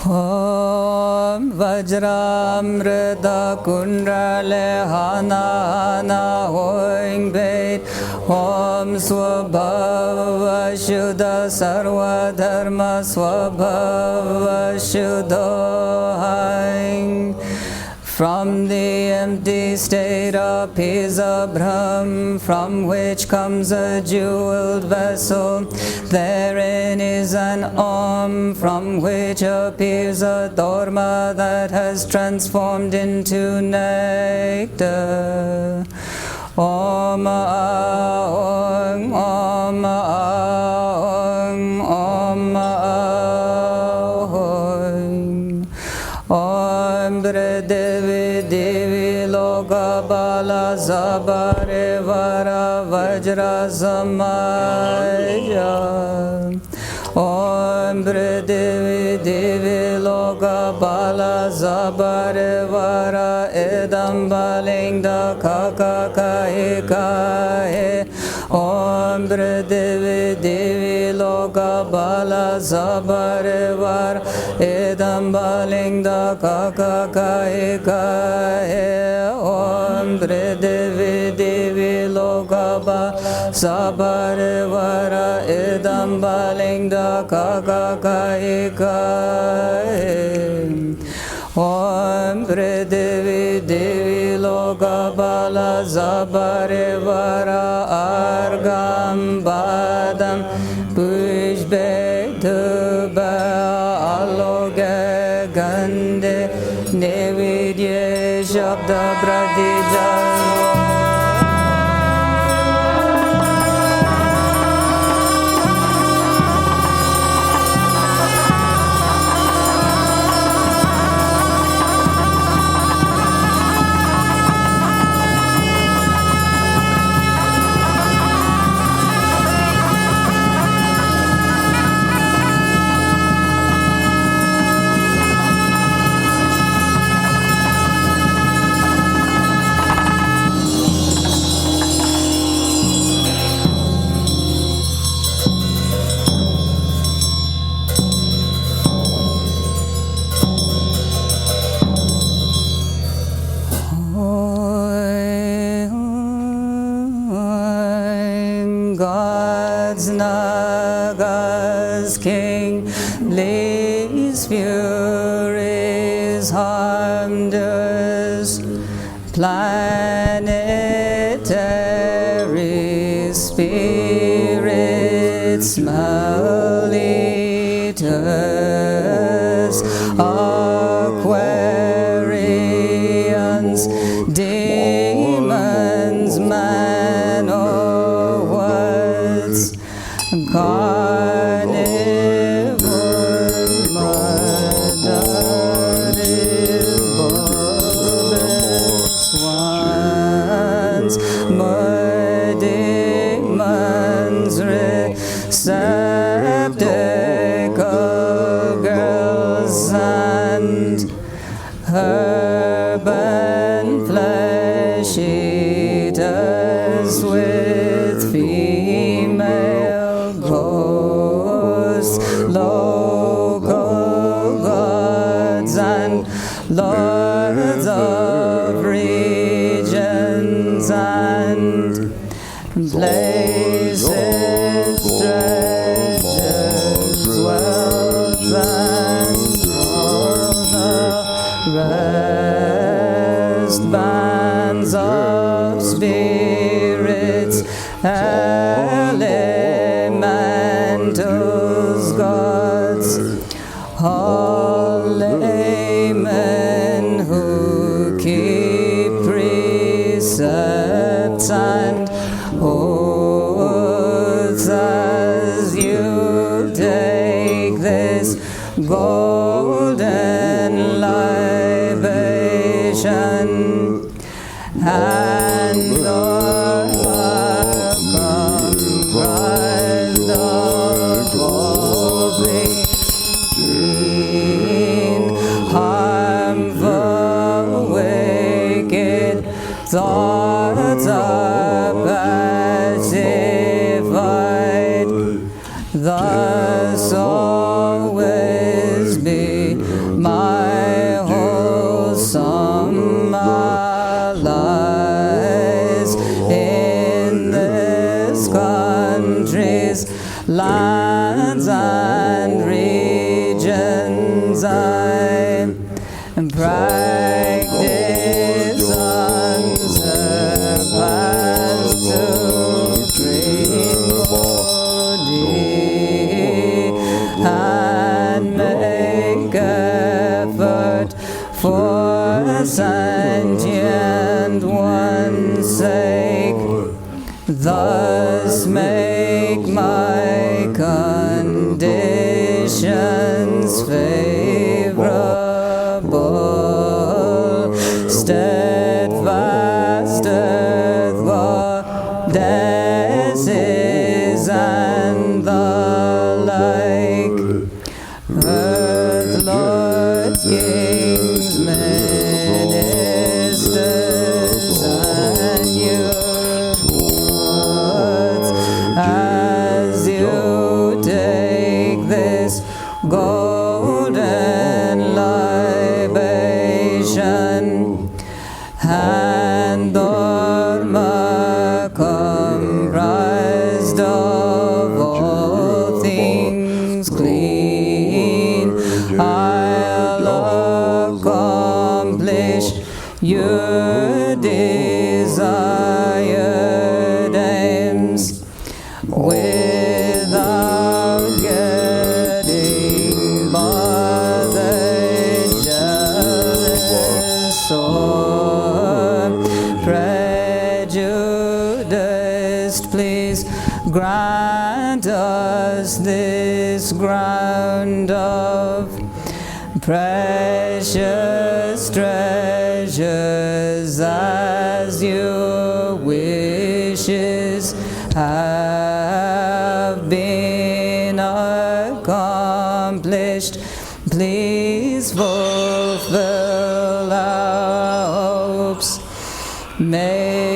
Om Vajramrita Kundrale Hana Hana Hoing Beit Om Swabhava Shuddha Sarva Dharma Swabhava Shuddha Haing. From the empty state appears a Brahm, from which comes a jeweled vessel. Therein is an Om, from which appears a Torma that has transformed into nectar. Om Aung, Om Aung, Om Aung. Om Devi Devi Loka Bala Zabare Vara Vajra SA.Ma.YA. Om Devi Devi Loka Bala Zabare Vara Edam Balingda Kaka Kahe Kahe. Om Devi Devi Loka Bala Zabare Vara Edam Balingda Kaka Kahe Kahe. Om Devi Devi Loka Bala Zabare Vara Edam Balingda Kaka Kahe Kahe. Om Devi Devi Loka Bala Zabare Vara Argam Badam Pushbe Tuba Aloge Gande Nevidye Shabda Pradija. God's Naga's king, Lee's furies harmed us, planetary spirits malleiters, Aquarians, demons, man or what's carnivores, murderers, bulbous swans, demons, receptacle girls, and urban flesh eaters with female ghosts, local gods and lords of regions and places, treasures, wealth and all the rest, bands of spirits, elementals, gods, all laymen who keep precepts and oaths, as you take this golden libation and comprised of glory, harmful, wicked thoughts are pacified, thus always for sentient one's sake, thus make my conditions favorable, steadfast earth goddesses and the like, earth lords, kings, ministers, and youths, as you take this golden libation, and Torma comprised of all things clean, I'll accomplish your desired aims without getting bothered, jealous, or prejudiced. Please grant us this ground of precious treasures, as your wishes have been accomplished. Please fulfill our hopes. May